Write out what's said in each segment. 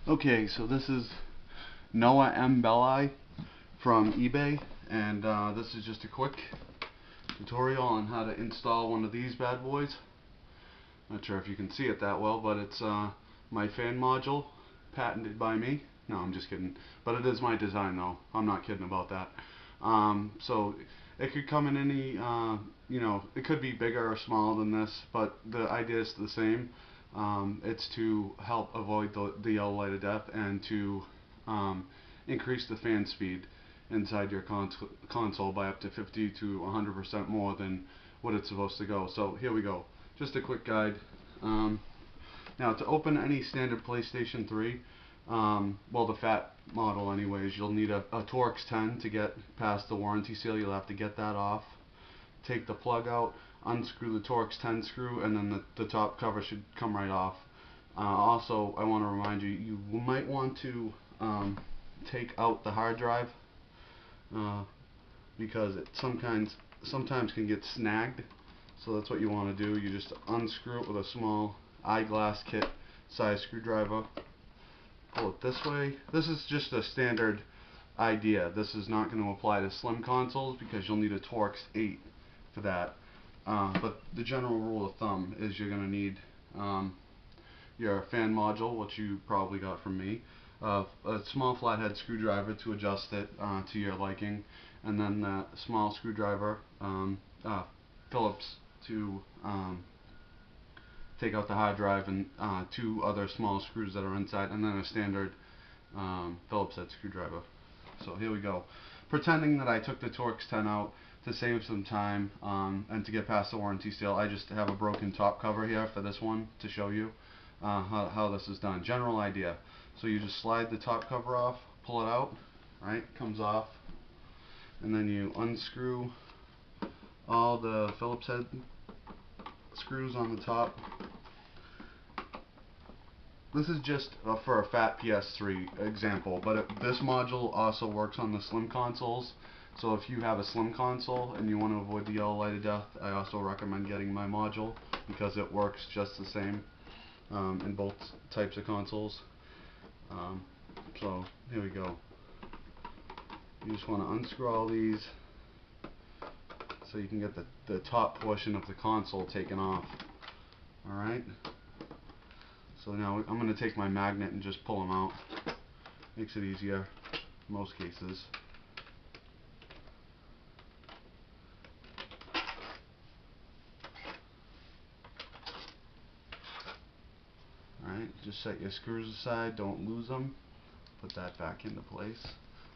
Okay, so this is Noah M. Belli from eBay, and this is just a quick tutorial on how to install one of these bad boys. Not sure if you can see it that well, but it's my fan module, patented by me. No, I'm just kidding. But it is my design, though. I'm not kidding about that. So it could come in any, it could be bigger or smaller than this, but the idea is the same. It's to help avoid the yellow light of death and to increase the fan speed inside your console by up to 50 to 100% more than what it's supposed to go. So here we go. Just a quick guide. Now to open any standard PlayStation 3, well, the fat model anyways, you'll need a Torx 10 to get past the warranty seal. You'll have to get that off, take the plug out, unscrew the Torx 10 screw, and then the top cover should come right off. Also, I want to remind you, you might want to take out the hard drive because it sometimes can get snagged. So that's what you want to do. You just unscrew it with a small eyeglass kit size screwdriver. Pull it this way. This is just a standard idea. This is not going to apply to slim consoles because you'll need a Torx 8 for that. But the general rule of thumb is you're going to need your fan module, which you probably got from me, a small flathead screwdriver to adjust it to your liking, and then that small screwdriver, Phillips, to take out the hard drive, and two other small screws that are inside, and then a standard Phillips head screwdriver. So here we go. Pretending that I took the Torx 10 out to save some time and to get past the warranty seal, I just have a broken top cover here for this one to show you how this is done. General idea. So you just slide the top cover off, pull it out, right? Comes off, and then you unscrew all the Phillips head screws on the top. This is just for a fat PS3 example, but this module also works on the slim consoles. So if you have a slim console and you want to avoid the yellow light of death, I also recommend getting my module because it works just the same in both types of consoles. So here we go. You just want to unscrew all these so you can get the top portion of the console taken off. Alright? So now I'm going to take my magnet and just pull them out. Makes it easier in most cases. Alright, just set your screws aside, don't lose them. Put that back into place.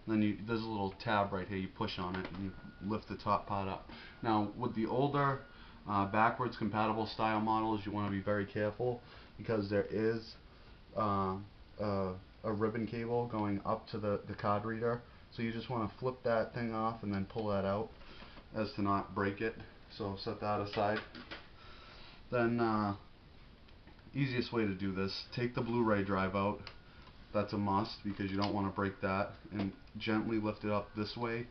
And then there's a little tab right here, you push on it and you lift the top part up. Now with the older backwards compatible style models, you want to be very careful because there is a ribbon cable going up to the card reader. So you just want to flip that thing off and then pull that out as to not break it. So set that aside. Then easiest way to do this, take the Blu-ray drive out. That's a must because you don't want to break that, and gently lift it up this way.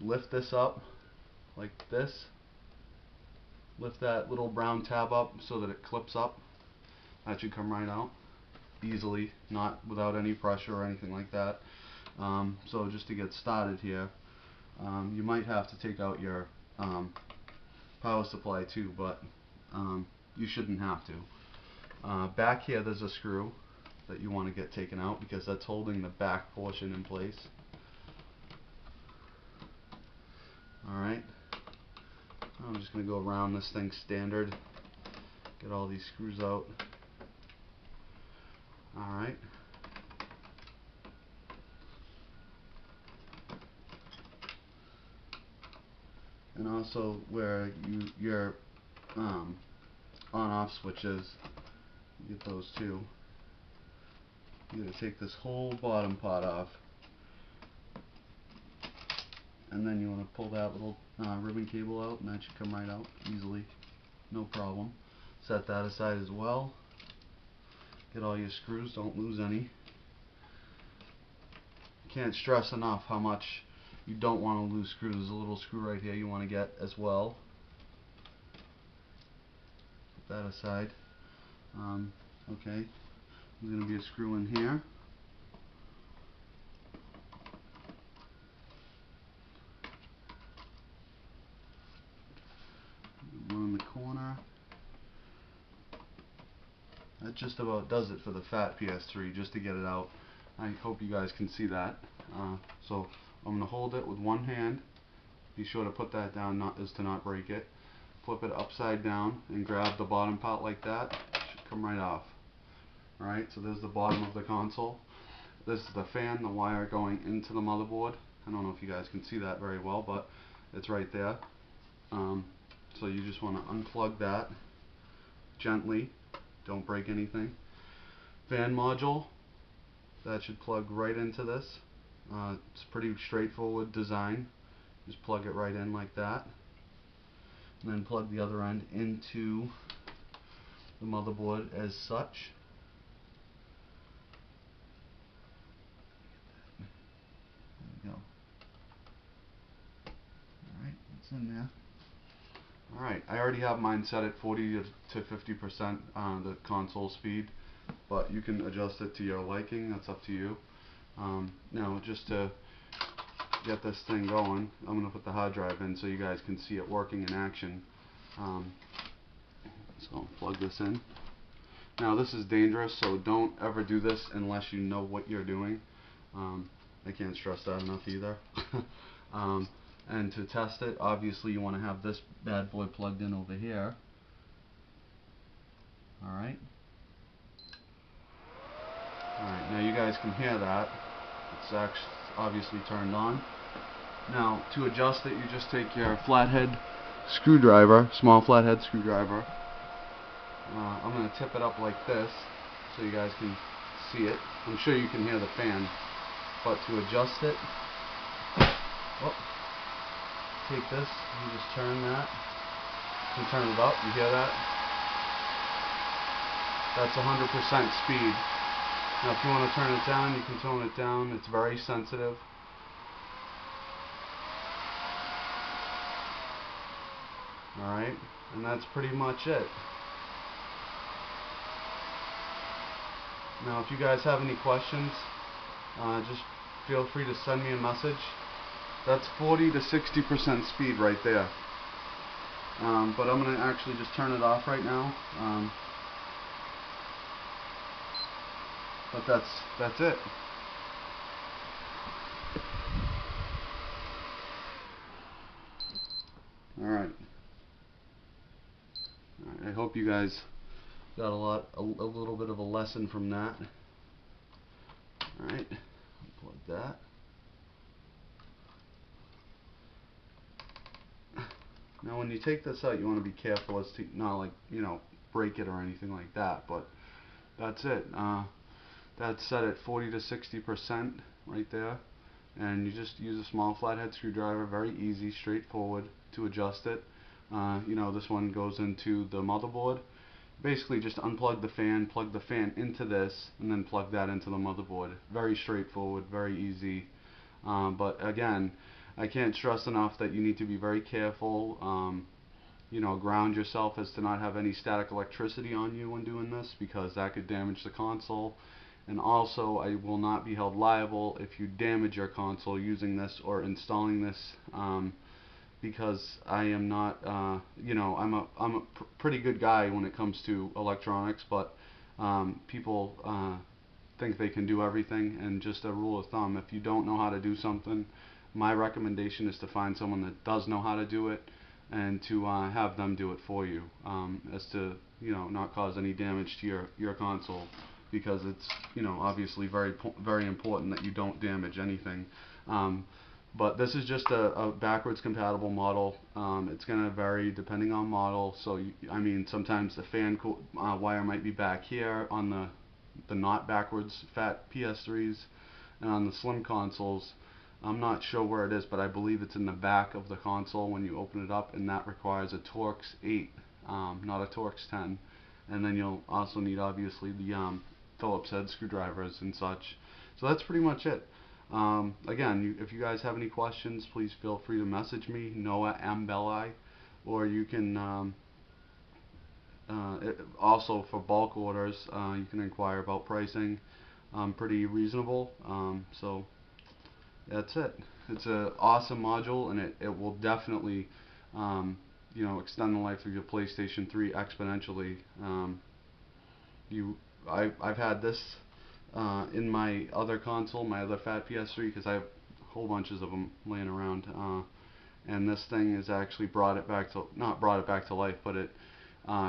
Lift this up like this. Lift that little brown tab up so that it clips up. That should come right out easily, not without any pressure or anything like that. So just to get started here, you might have to take out your power supply too, but you shouldn't have to. Back here there's a screw that you want to get taken out because that's holding the back portion in place. Alright, I'm just going to go around this thing standard, get all these screws out. Alright, and also where your on-off switches, you get those too. You gotta take this whole bottom part off, and then you want to pull that little ribbon cable out, and that should come right out easily, no problem. Set that aside as well. Get all your screws, don't lose any. Can't stress enough how much you don't want to lose screws. There's a little screw right here you want to get as well. Put that aside. Okay, there's going to be a screw in here. that just about does it for the Fat PS3, just to get it out. I hope you guys can see that. So I'm going to hold it with one hand. Be sure to put that down to not break it. Flip it upside down and grab the bottom part like that. It should come right off. Alright, so there's the bottom of the console. This is the fan, the wire going into the motherboard. I don't know if you guys can see that very well, but it's right there. So you just want to unplug that gently. Don't break anything. Fan module, that should plug right into this. It's pretty straightforward design. Just plug it right in like that. And then plug the other end into the motherboard as such. There we go. Alright, it's in there. Alright, I already have mine set at 40 to 50% the console speed, but you can adjust it to your liking. That's up to you. Now, just to get this thing going, I'm going to put the hard drive in so you guys can see it working in action. So plug this in. Now this is dangerous, so don't ever do this unless you know what you're doing. I can't stress that enough either. And to test it, obviously you want to have this bad boy plugged in over here. Alright. Alright, now you guys can hear that. It's actually obviously turned on. Now, to adjust it, you just take your flathead screwdriver, small flathead screwdriver. I'm going to tip it up like this so you guys can see it. I'm sure you can hear the fan. But to adjust it, take this, you just turn that. You turn it up, you hear that? That's 100% speed. Now if you want to turn it down, you can tone it down. It's very sensitive. Alright, and that's pretty much it. Now if you guys have any questions, just feel free to send me a message. That's 40 to 60% speed right there. But I'm going to actually just turn it off right now. But that's it. Alright. I hope you guys got a little bit of a lesson from that. Alright, unplug that. Now when you take this out, you want to be careful as to not, like, you know, break it or anything like that, but that's it. That's set at 40 to 60% right there, and you just use a small flathead screwdriver, very easy, straightforward to adjust it. You know, this one goes into the motherboard. Basically just unplug the fan, plug the fan into this, and then plug that into the motherboard. Very straightforward, very easy. But again, I can't stress enough that you need to be very careful. You know, ground yourself as to not have any static electricity on you when doing this, because that could damage the console. And also, I will not be held liable if you damage your console using this or installing this, because I am not, you know, I'm a pretty good guy when it comes to electronics, but people think they can do everything. And just a rule of thumb, if you don't know how to do something, my recommendation is to find someone that does know how to do it, and to have them do it for you, as to, you know, not cause any damage to your console, because it's, you know, obviously very important that you don't damage anything. But this is just a backwards compatible model. It's going to vary depending on model. So I mean, sometimes the fan wire might be back here on the not backwards Fat PS3s, and on the Slim consoles, I'm not sure where it is, but I believe it's in the back of the console when you open it up, and that requires a Torx 8, not a Torx 10. And then you'll also need, obviously, the Phillips head screwdrivers and such. So that's pretty much it. Again, if you guys have any questions, please feel free to message me, Noah M. Belli, or you can also, for bulk orders, you can inquire about pricing. Pretty reasonable. So that's it. It's an awesome module, and it will definitely, you know, extend the life of your PlayStation 3 exponentially. I've had this in my other console, my other Fat PS3, because I have whole bunches of them laying around. And this thing has actually brought it back to, not brought it back to life, but it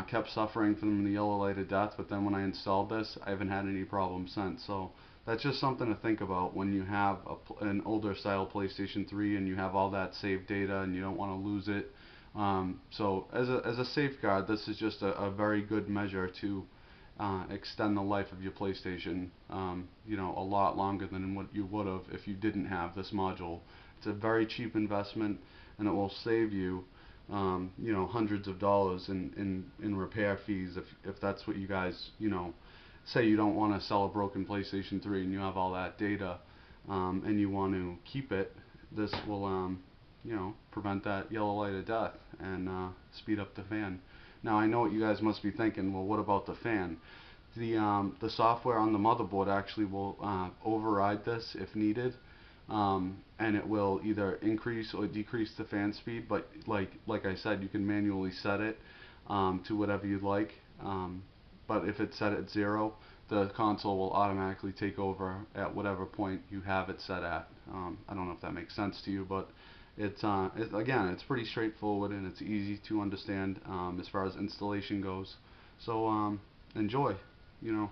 kept suffering from the yellow light of death. But then when I installed this, I haven't had any problems since. So that's just something to think about when you have an older style PlayStation 3 and you have all that saved data and you don't want to lose it. So as a safeguard, this is just a very good measure to extend the life of your PlayStation, you know, a lot longer than what you would have if you didn't have this module. It's a very cheap investment, and it will save you, you know, hundreds of dollars in repair fees if that's what you guys, you know, say you don't want to sell a broken PlayStation 3 and you have all that data, and you want to keep it. This will, you know, prevent that yellow light of death and speed up the fan. Now I know what you guys must be thinking. Well, what about the fan? The software on the motherboard actually will override this if needed, and it will either increase or decrease the fan speed. But like I said, you can manually set it to whatever you'd like. But if it's set at 0, the console will automatically take over at whatever point you have it set at. I don't know if that makes sense to you, but again, it's pretty straightforward and it's easy to understand as far as installation goes. So enjoy, you know.